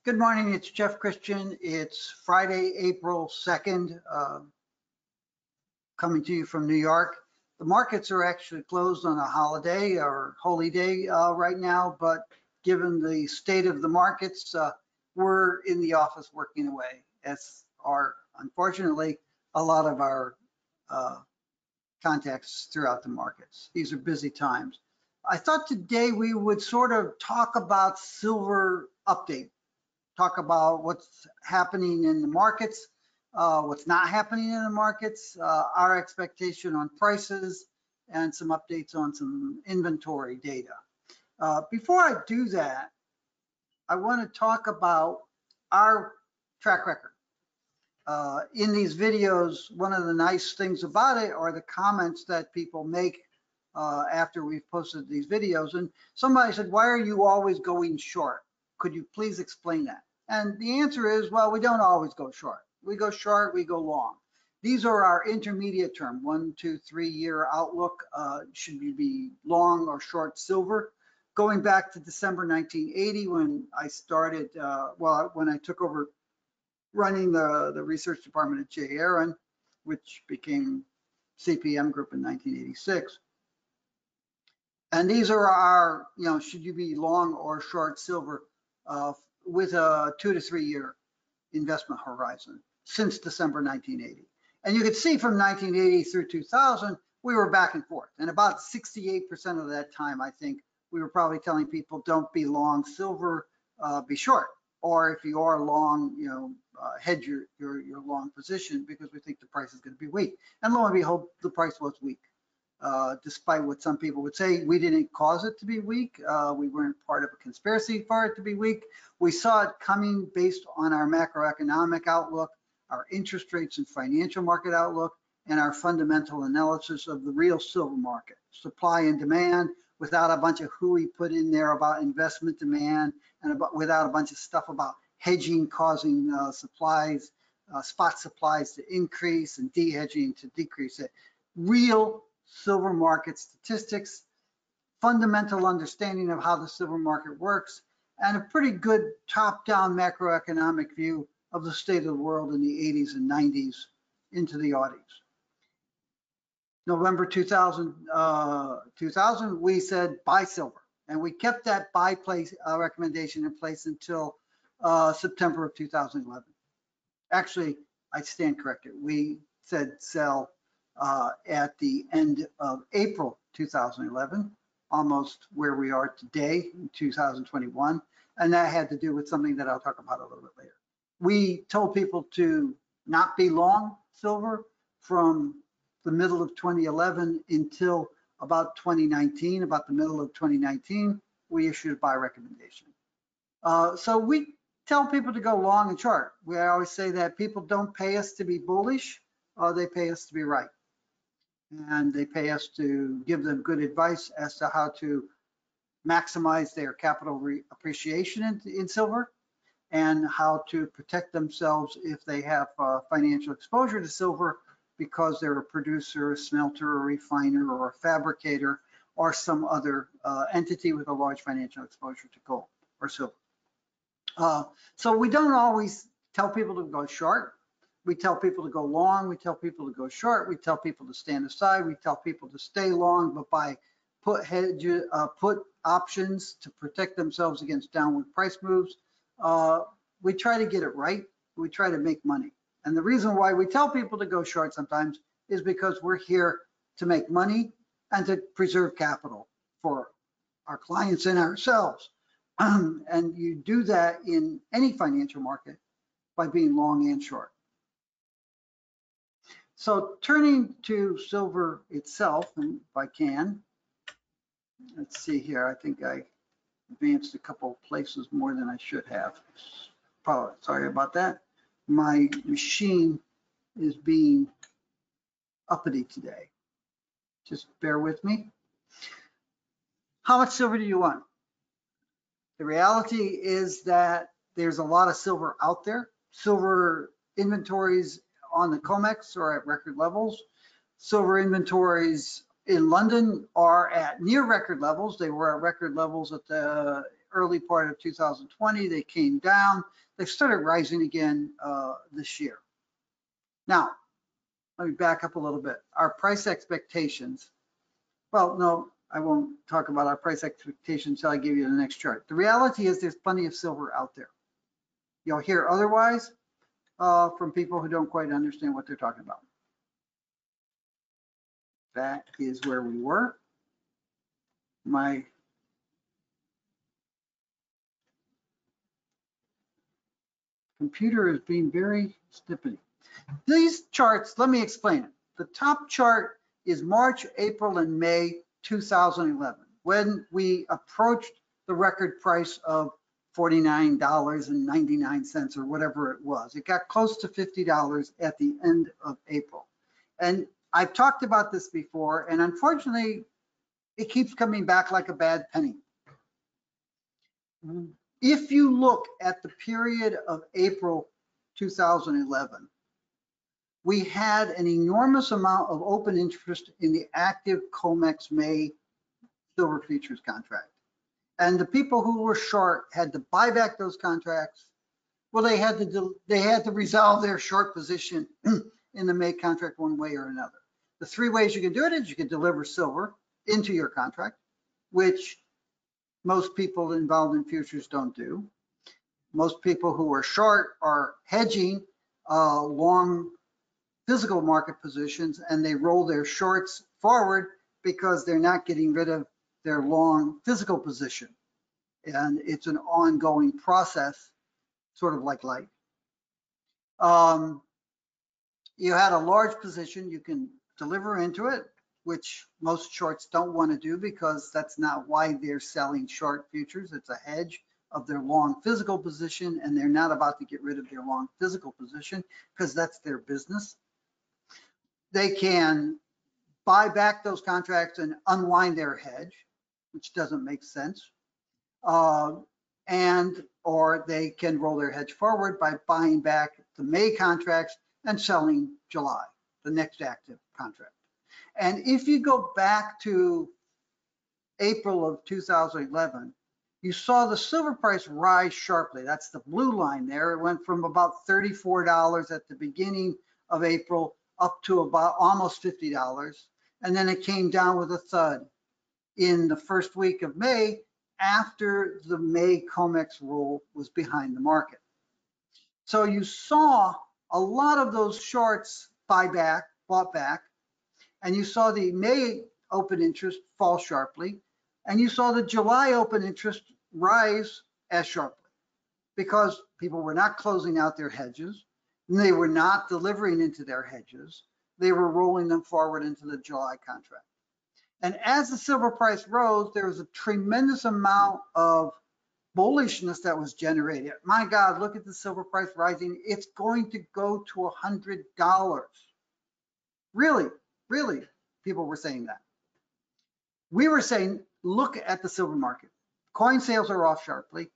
Good morning, it's Jeff Christian. It's Friday, April 2nd, coming to you from New York. The markets are actually closed on a holiday or holy day right now, but given the state of the markets, we're in the office working away, as are, unfortunately, a lot of our contacts throughout the markets. These are busy times. I thought today we would sort of talk about silver update. Talk about what's happening in the markets, what's not happening in the markets, our expectation on prices, and some updates on some inventory data. Before I do that, I want to talk about our track record. In these videos, one of the nice things about it are the comments that people make after we've posted these videos. And somebody said, why are you always going short? Could you please explain that? And the answer is, well, we don't always go short. We go short, we go long. These are our intermediate term, 1, 2, 3 year outlook. Should you be long or short silver? Going back to December 1980, when I started, when I took over running the research department at J. Aron, which became CPM Group in 1986. And these are our, should you be long or short silver with a 2 to 3 year investment horizon since December 1980. And you could see from 1980 through 2000, we were back and forth. And about 68% of that time, I think, we were probably telling people, don't be long silver, be short. Or if you are long, hedge your long position because we think the price is going to be weak. And lo and behold, the price was weak. Despite what some people would say, we didn't cause it to be weak. We weren't part of a conspiracy for it to be weak. We saw it coming based on our macroeconomic outlook, our interest rates and financial market outlook, and our fundamental analysis of the real silver market, supply and demand, without a bunch of hooey put in there about investment demand and without a bunch of stuff about hedging causing spot supplies to increase and de-hedging to decrease it. Real silver market statistics, fundamental understanding of how the silver market works, and a pretty good top-down macroeconomic view of the state of the world in the 80s and 90s into the audience. November 2000, we said buy silver, and we kept that buy place recommendation in place until September of 2011. Actually, I stand corrected. We said sell at the end of April 2011, almost where we are today in 2021. And that had to do with something that I'll talk about a little bit later. We told people to not be long silver from the middle of 2011 until about 2019. About the middle of 2019, we issued a buy recommendation. So we tell people to go long and short. We always say that people don't pay us to be bullish, they pay us to be right. And they pay us to give them good advice as to how to maximize their capital appreciation in silver and how to protect themselves if they have financial exposure to silver because they're a producer, a smelter, a refiner, or a fabricator, or some other entity with a large financial exposure to gold or silver. So we don't always tell people to go short. We tell people to go long, we tell people to go short, we tell people to stand aside, we tell people to stay long, but by put options to protect themselves against downward price moves. We try to get it right, we try to make money. And the reason why we tell people to go short sometimes is because we're here to make money and to preserve capital for our clients and ourselves. And you do that in any financial market by being long and short. So turning to silver itself, and if I can, let's see here, I think I advanced a couple places more than I should have. Sorry about that. My machine is being uppity today. Just bear with me. How much silver do you want? The reality is that there's a lot of silver out there. Silver inventories on the Comex are at record levels. Silver inventories in London are at near record levels. They were at record levels at the early part of 2020. They came down. They started rising again this year. Now, let me back up a little bit. Our price expectations. Well, no, I won't talk about our price expectations until I give you the next chart. The reality is there's plenty of silver out there. You'll hear otherwise from people who don't quite understand what they're talking about. That is where we were. My computer is being very snippety. These charts, let me explain it. The top chart is March, April, and May 2011, when we approached the record price of $49.99 or whatever it was. It got close to $50 at the end of April. And I've talked about this before, and unfortunately, it keeps coming back like a bad penny. If you look at the period of April 2011, we had an enormous amount of open interest in the active Comex May silver futures contract. And the people who were short had to buy back those contracts. Well, they had to resolve their short position in the May contract one way or another. The three ways you can do it is you can deliver silver into your contract, which most people involved in futures don't do. Most people who are short are hedging long physical market positions, and they roll their shorts forward because they're not getting rid of their long physical position. And it's an ongoing process, sort of like life. You had a large position, you can deliver into it, which most shorts don't want to do because that's not why they're selling short futures. It's a hedge of their long physical position, and they're not about to get rid of their long physical position because that's their business. They can buy back those contracts and unwind their hedge, which doesn't make sense. Or they can roll their hedge forward by buying back the May contracts and selling July, the next active contract. And if you go back to April of 2011, you saw the silver price rise sharply. That's the blue line there. It went from about $34 at the beginning of April up to about almost $50. And then it came down with a thud in the first week of May after the May Comex rule was behind the market. So you saw a lot of those shorts bought back, and you saw the May open interest fall sharply, and you saw the July open interest rise as sharply because people were not closing out their hedges, and they were not delivering into their hedges. They were rolling them forward into the July contract. And as the silver price rose, there was a tremendous amount of bullishness that was generated. My God, look at the silver price rising. It's going to go to $100. Really, really, people were saying that. We were saying, look at the silver market. Coin sales are off sharply.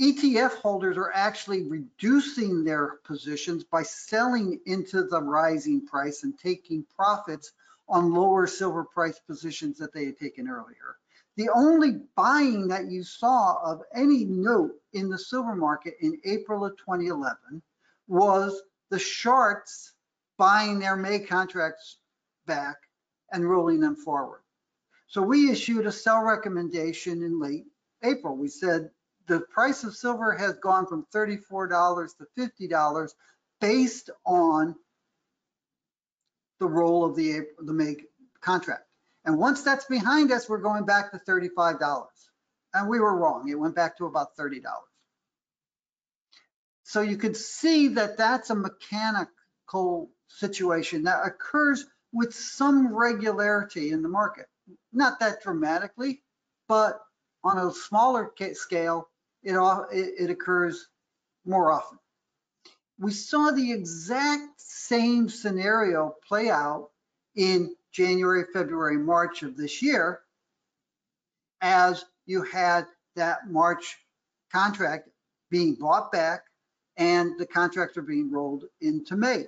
ETF holders are actually reducing their positions by selling into the rising price and taking profits on lower silver price positions that they had taken earlier. The only buying that you saw of any note in the silver market in April of 2011 was the shorts buying their May contracts back and rolling them forward. So we issued a sell recommendation in late April. We said the price of silver has gone from $34 to $50 based on the roll of the May contract. And once that's behind us, we're going back to $35. And we were wrong. It went back to about $30. So you can see that that's a mechanical situation that occurs with some regularity in the market. Not that dramatically, but on a smaller scale, it occurs more often. We saw the exact same scenario play out in January, February, March of this year, as you had that March contract being bought back and the contracts are being rolled into May.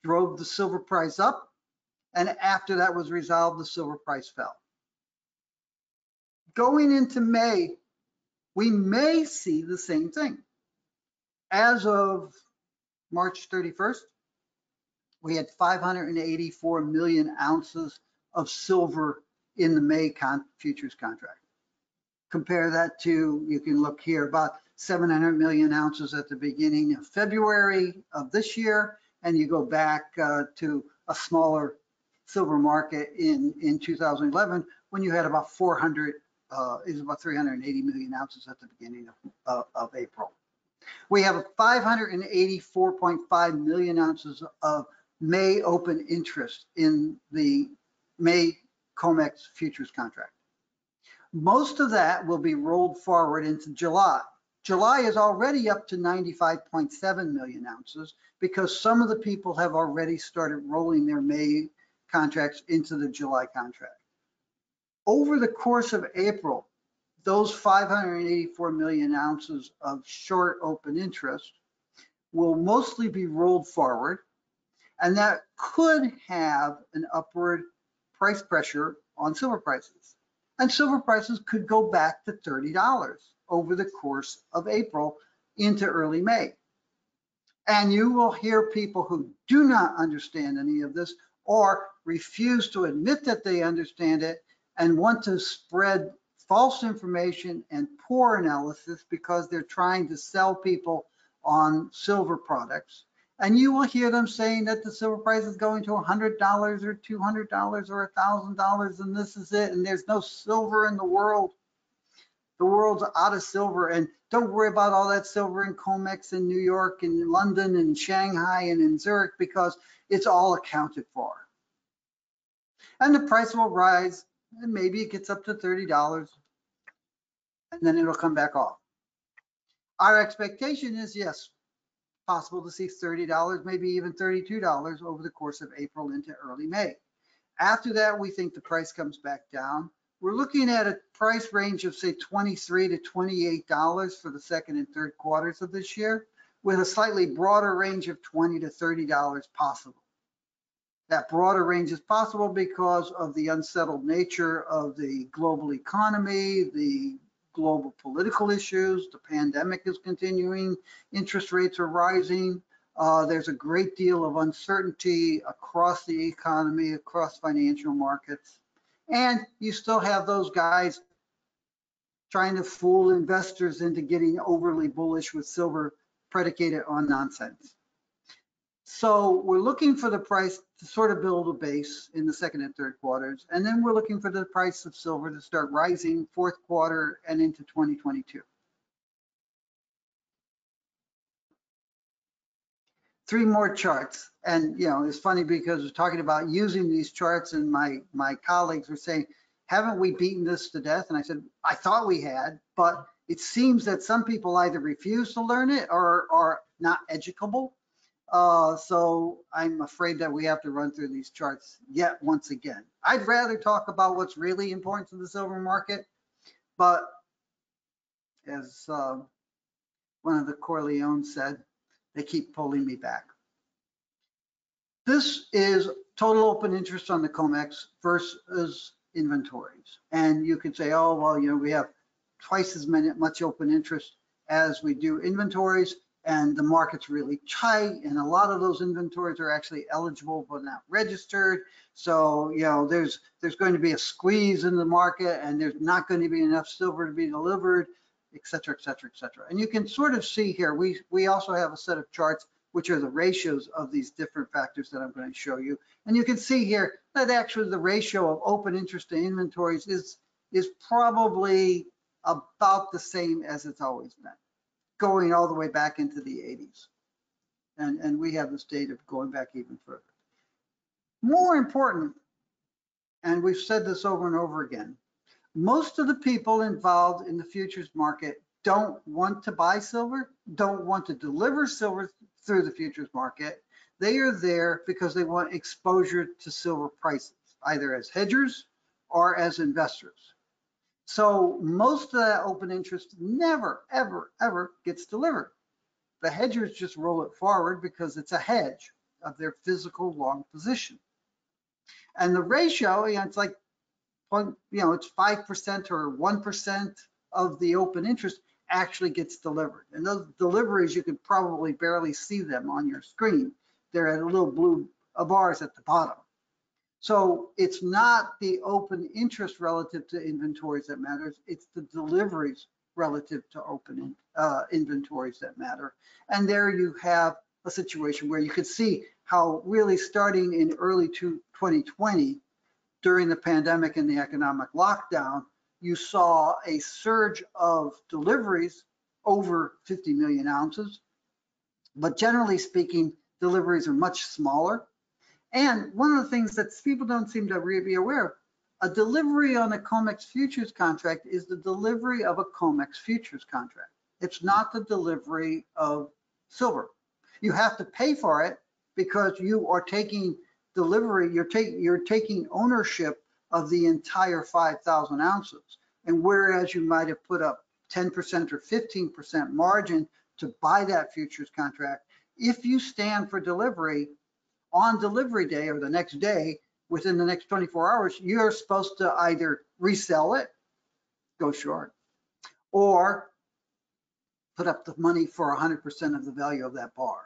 Drove the silver price up, and after that was resolved, the silver price fell. Going into May, we may see the same thing. As of March 31st, we had 584 million ounces of silver in the May futures contract. Compare that to, you can look here, about 700 million ounces at the beginning of February of this year, and you go back to a smaller silver market in 2011 when you had about 380 million ounces at the beginning of April. We have 584.5 million ounces of May open interest in the May Comex futures contract. Most of that will be rolled forward into July. July is already up to 95.7 million ounces because some of the people have already started rolling their May contracts into the July contract. Over the course of April, those 584 million ounces of short open interest will mostly be rolled forward, and that could have an upward price pressure on silver prices. And silver prices could go back to $30 over the course of April into early May. And you will hear people who do not understand any of this or refuse to admit that they understand it and want to spread false information and poor analysis because they're trying to sell people on silver products. And you will hear them saying that the silver price is going to $100 or $200 or $1,000 and this is it, and there's no silver in the world. The world's out of silver, and don't worry about all that silver in Comex in New York and in London and Shanghai and in Zurich because it's all accounted for. And the price will rise, and maybe it gets up to $30, and then it'll come back off. Our expectation is, yes, possible to see $30, maybe even $32 over the course of April into early May. After that, we think the price comes back down. We're looking at a price range of say $23 to $28 for the second and third quarters of this year, with a slightly broader range of $20 to $30 possible. That broader range is possible because of the unsettled nature of the global economy, the global political issues, the pandemic is continuing, interest rates are rising. There's a great deal of uncertainty across the economy, across financial markets. And you still have those guys trying to fool investors into getting overly bullish with silver predicated on nonsense. So we're looking for the price to sort of build a base in the second and third quarters. And then we're looking for the price of silver to start rising fourth quarter and into 2022. Three more charts. And, you know, it's funny because we're talking about using these charts and my colleagues were saying, haven't we beaten this to death? And I said, I thought we had, but it seems that some people either refuse to learn it or are not educable. So I'm afraid that we have to run through these charts yet once again. I'd rather talk about what's really important to the silver market, but as one of the Corleones said, they keep pulling me back. This is total open interest on the Comex versus inventories. And you could say, oh, well, you know, we have twice as much open interest as we do inventories, and the market's really tight, and a lot of those inventories are actually eligible but not registered. So, you know, there's going to be a squeeze in the market, and there's not going to be enough silver to be delivered, et cetera, et cetera, et cetera. And you can sort of see here, we also have a set of charts which are the ratios of these different factors that I'm going to show you. And you can see here that actually the ratio of open interest to inventories is probably about the same as it's always been, going all the way back into the 80s. And we have this data going back even further. More important, and we've said this over and over again, most of the people involved in the futures market don't want to buy silver, don't want to deliver silver through the futures market. They are there because they want exposure to silver prices, either as hedgers or as investors. So most of that open interest never, ever, ever gets delivered. The hedgers just roll it forward because it's a hedge of their physical long position. And the ratio, you know, it's like, you know, it's 5% or 1% of the open interest actually gets delivered. And those deliveries, you could probably barely see them on your screen. They're at a little blue bars at the bottom. So it's not the open interest relative to inventories that matters. It's the deliveries relative to open inventories that matter. And there you have a situation where you could see how really starting in early 2020, during the pandemic and the economic lockdown, you saw a surge of deliveries over 50 million ounces. But generally speaking, deliveries are much smaller. And one of the things that people don't seem to really be aware of, a delivery on a Comex futures contract is the delivery of a Comex futures contract. It's not the delivery of silver. You have to pay for it because you are taking delivery, you're taking ownership of the entire 5,000 ounces. And whereas you might have put up 10% or 15% margin to buy that futures contract, if you stand for delivery on delivery day or the next day, within the next 24 hours, you're supposed to either resell it, go short, or put up the money for 100% of the value of that bar.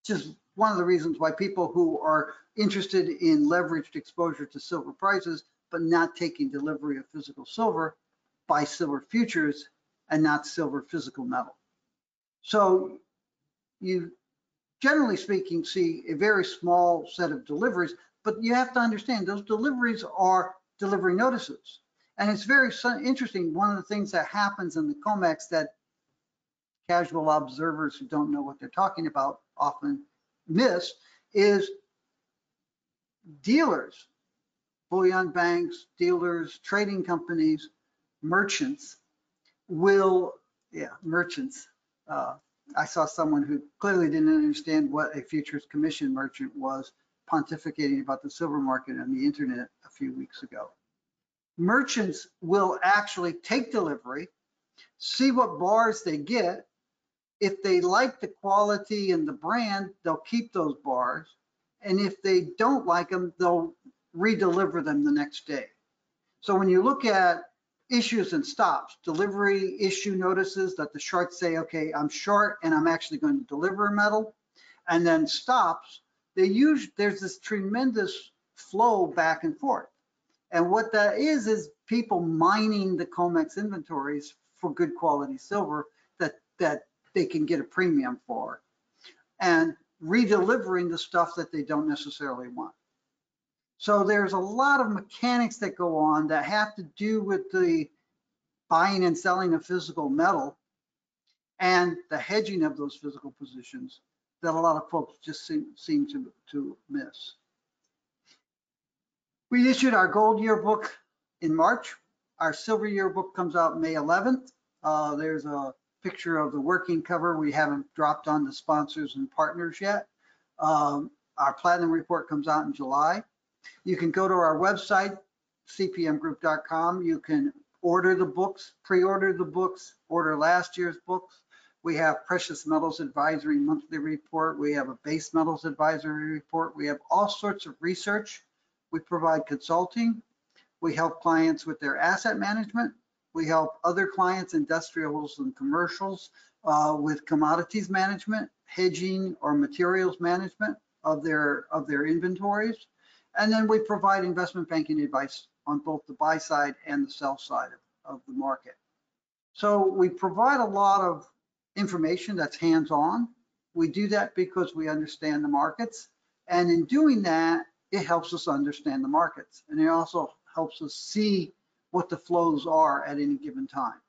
Which is one of the reasons why people who are interested in leveraged exposure to silver prices, but not taking delivery of physical silver, buy silver futures and not silver physical metal. So you, generally speaking, see a very small set of deliveries, but you have to understand those deliveries are delivery notices. And it's very interesting. One of the things that happens in the Comex that casual observers who don't know what they're talking about often miss is dealers, bullion banks, dealers, trading companies, merchants will, merchants. I saw someone who clearly didn't understand what a futures commission merchant was pontificating about the silver market on the internet a few weeks ago. Merchants will actually take delivery, see what bars they get. If they like the quality and the brand, they'll keep those bars. And if they don't like them, they'll redeliver them the next day. So when you look at issues and stops, delivery issue notices that the shorts say, okay, I'm short and I'm actually going to deliver metal. And then stops, there's this tremendous flow back and forth. And what that is people mining the Comex inventories for good quality silver that they can get a premium for, and redelivering the stuff that they don't necessarily want. So there's a lot of mechanics that go on that have to do with the buying and selling of physical metal and the hedging of those physical positions that a lot of folks just seem to miss. We issued our gold yearbook in March. Our silver yearbook comes out May 11th. There's a picture of the working cover. We haven't dropped on the sponsors and partners yet. Our platinum report comes out in July. You can go to our website, cpmgroup.com. You can order the books, pre-order the books, order last year's books. We have precious metals advisory monthly report. We have a base metals advisory report. We have all sorts of research. We provide consulting. We help clients with their asset management. We help other clients, industrials and commercials, with commodities management, hedging or materials management of their inventories. And then we provide investment banking advice on both the buy side and the sell side of the market. So we provide a lot of information that's hands-on. We do that because we understand the markets. And in doing that, it helps us understand the markets. And it also helps us see what the flows are at any given time.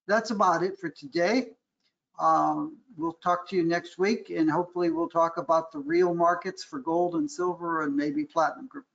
That's about it for today. We'll talk to you next week, and hopefully we'll talk about the real markets for gold and silver and maybe platinum group.